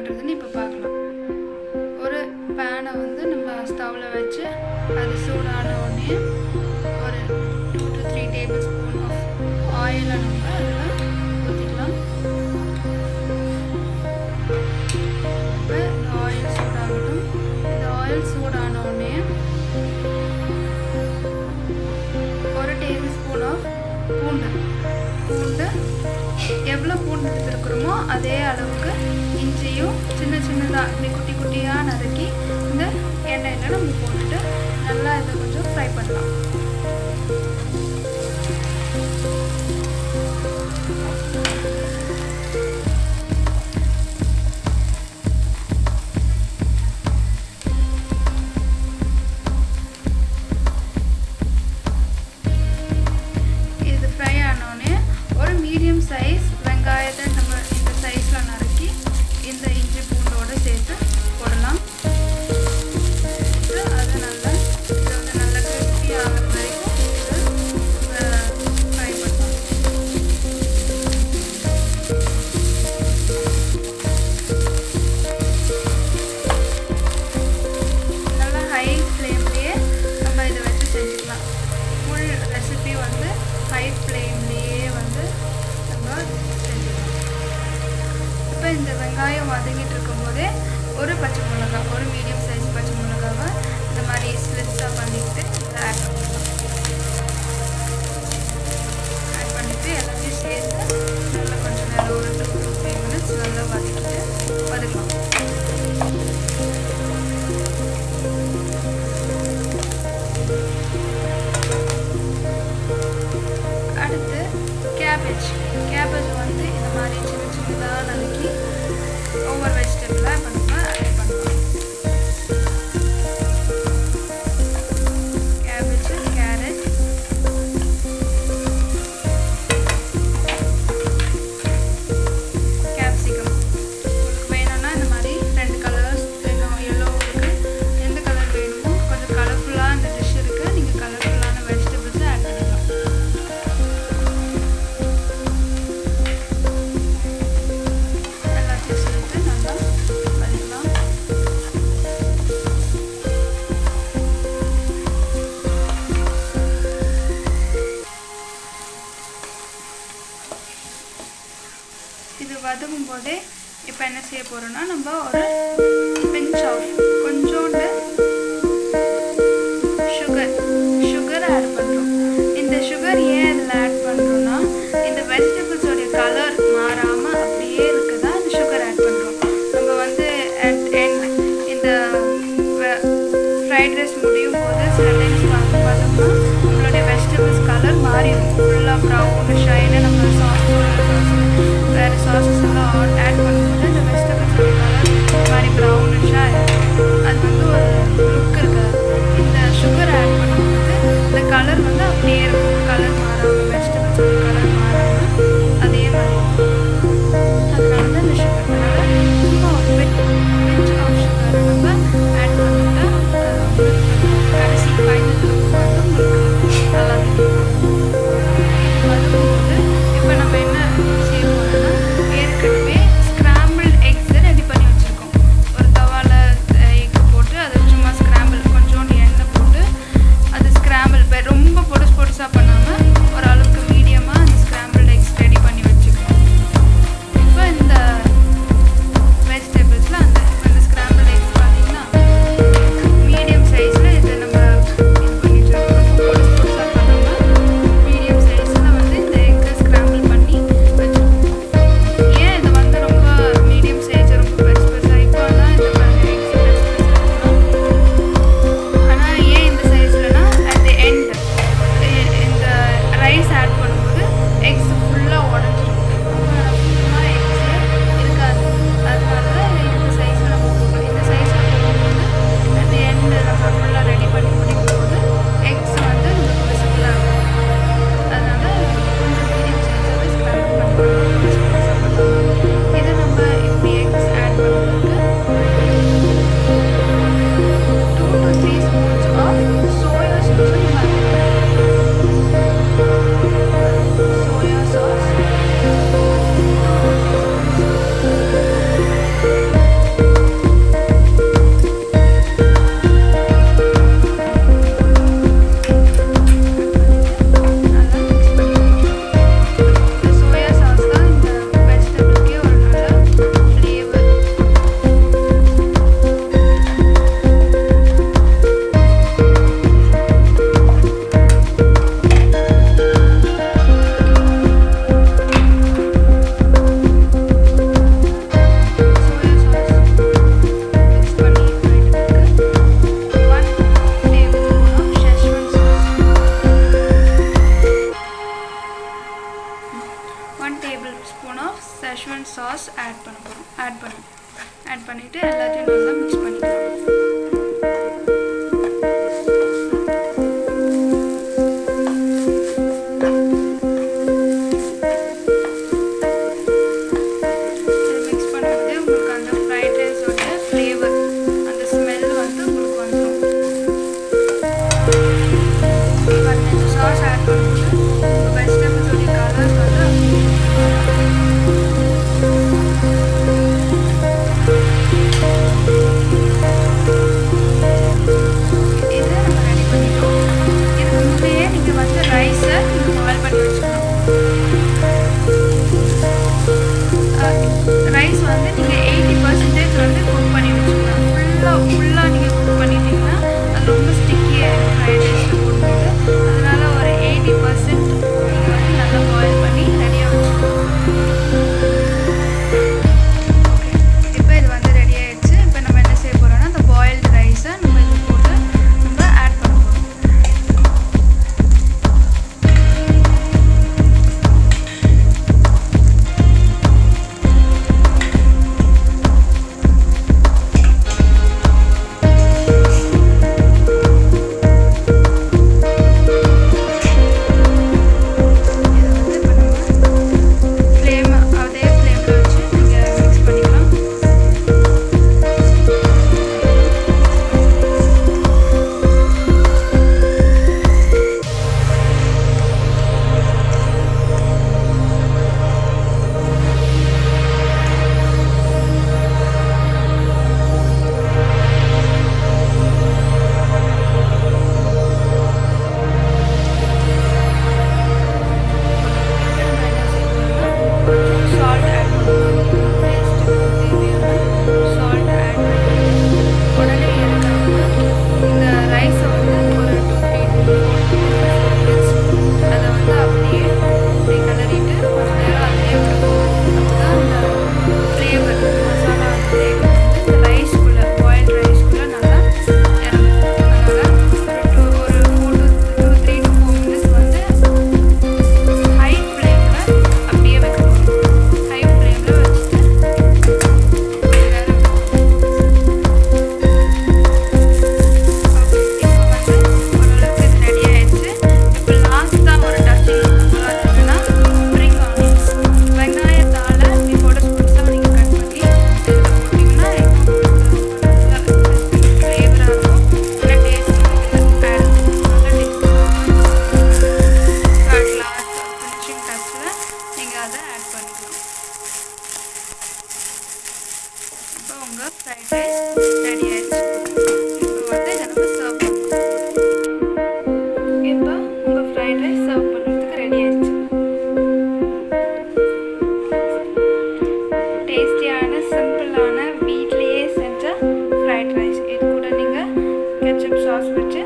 பண்ணுறதுன்னு இப்போ பார்க்கலாம். ஒரு பேனை வந்து நம்ம ஸ்டவ்வில் வச்சு அது சூடான உடனே ஒரு 2 to 3 டேபிள் ஸ்பூன் ஆஃப் ஆயிலை நம்ம அதில் ஊற்றிக்கலாம். இப்போ இந்த ஆயில் சூடாகட்டும். இந்த ஆயில் சூடான உடனே ஒரு டேபிள் ஸ்பூன் ஆஃப் பூண்டு எவ்வளோ பூண்டு எடுத்துருக்குறோமோ அதே அளவுக்கு இஞ்சியும் சின்ன சின்னதாக இப்படி குட்டி குட்டியாக நறுக்கி இந்த எண்ணெயில் நம்ம போட்டுட்டு நல்லா இதை கொஞ்சம் ஃப்ரை பண்ணலாம். இது ஃப்ரை ஆனோடனே ஒரு மீடியம் சைஸ் வெங்காயத்தை நம்ம இந்த சைஸில் நறுக்கி இந்த இஞ்சி பூண்டோடு சேர்த்து போடலாம். அது நல்லா இதை வந்து நல்லா கிறிஸ்பி ஆகிற வரைக்கும் இதை ஃப்ரை பண்ணலாம். நல்லா ஹை ஃப்ளேம்லேயே நம்ம இதை வச்சு செஞ்சுக்கலாம். ஃபுல் ரெசிபி வந்து ஹை ஃப்ளேம்லேயே வந்து நம்ம செஞ்சுக்கலாம். இப்போ இந்த வெங்காயம் வதங்கிட்டு இருக்கும்போதே ஒரு பச்சை மிளகாய், ஒரு மீடியம் சைஸ் பச்சை மிளகாவை இந்த மாதிரி ஸ்லிட்ஸாக பண்ணிவிட்டு இதில் ஆட் பண்ணிவிட்டு எல்லாத்தையும் சேர்த்து நல்லா கொஞ்சம் நேரம் ஒரு 2 to 3 minutes நல்லா வதக்கலாம். அடுத்து கேபேஜ் வந்து இந்த மாதிரி சின்ன சின்னதாக நறுக்கி ஒவ்வொரு வெஜிடபிளாக இப்போ நம்ம ஆட் பண்ணலாம். Cabbage, carrot, capsicum. உங்களுக்கு வேணும்னா இந்த மாதிரி 2 கலர்ஸ் வேணும். எல்லோ இருக்குது, எந்த கலர் வேணுமோ கொஞ்சம் கலர்ஃபுல்லாக இந்த டிஷ் இருக்குது. நீங்கள் கலர்ஃபுல்லான வெஜிடபிள்ஸை ஆட் பண்ணிக்கலாம். இது வதக்கும் போதே இப்போ என்ன செய்ய போகிறோம்னா நம்ம ஒரு பிஞ்ச் ஆஃப் கொஞ்சோண்டு சுகர் ஆட் பண்ணுறோம். இந்த சுகர் ஏன் இதில் ஆட் பண்ணுறோன்னா இந்த வெஜிடபிள்ஸோடைய கலர் மாறாமல் அப்படியே இருக்குதா இந்த சுகர் ஆட் பண்ணுறோம். நம்ம வந்து இந்த ஃப்ரைட் ரைஸ் முடியும் போது சில டைம்ஸ் பார்த்தோம்னா நம்மளுடைய வெஜிடபிள்ஸ் கலர் மாறிடும். ஃபுல்லாக ப்ரௌன் ஷைனு நம்ம வேறு சாஸஸ் எல்லாம் ஆட் பண்ணும்போது இந்த வெஜிடபிள்ஸோட கலர் மாதிரி ப்ரௌனிஷாக இருக்கும். பண்ணிவிட்டு எல்லாத்தையும் நல்லா மிக்ஸ் பண்ணிக்கலாம். மிக்ஸ் பண்ணும்போது உங்களுக்கு அந்த ஃப்ரைட் ரைஸோட ஃப்ளேவர் அந்த ஸ்மெல் வந்து உங்களுக்கு வந்துடும். இந்த சாஸ் ஆட் பண்ணும்போது வெஜிடபிள்ஸோடைய கலர்ஸ் வந்து ரைஸை நீங்கள் பாயில் பண்ணி வச்சுக்கணும். ரைஸ் வந்து நீங்கள் 80% வந்து குக் பண்ணி வச்சுக்கலாம். ஃபுல்லாக நீங்கள் குக் பண்ணிட்டீங்கன்னா அது ரொம்ப ஸ்டிக்கியாக ஃப்ரைட் ரைஸில் போடும்போது, அதனால் ஒரு 80% நீங்கள் வந்து நல்லா பாயில் பண்ணி ரெடியாக வச்சுக்கணும். ஓகே, இப்போ இது வந்து ரெடி ஆகிடுச்சு. இப்போ நம்ம என்ன செய்ய போகிறோம்னா அந்த பாயில்டு ரைஸை நம்ம இது போட்டு நம்ம ஆட் பண்ண போகிறோம். ஃப்ரைட் ரைஸ் ரெடி ஆயிடுச்சு. இப்போ வந்து இதை நம்ம சர்வ் பண்ணலாம். இப்போ உங்கள் ஃப்ரைட் ரைஸ் சர்வ் பண்ணுறதுக்கு ரெடி ஆயிடுச்சு. டேஸ்டியான சிம்பிளான வீட்லேயே செஞ்ச ஃப்ரைட் ரைஸ். இது கூட நீங்கள் கெச்சப் சாஸ் வச்சு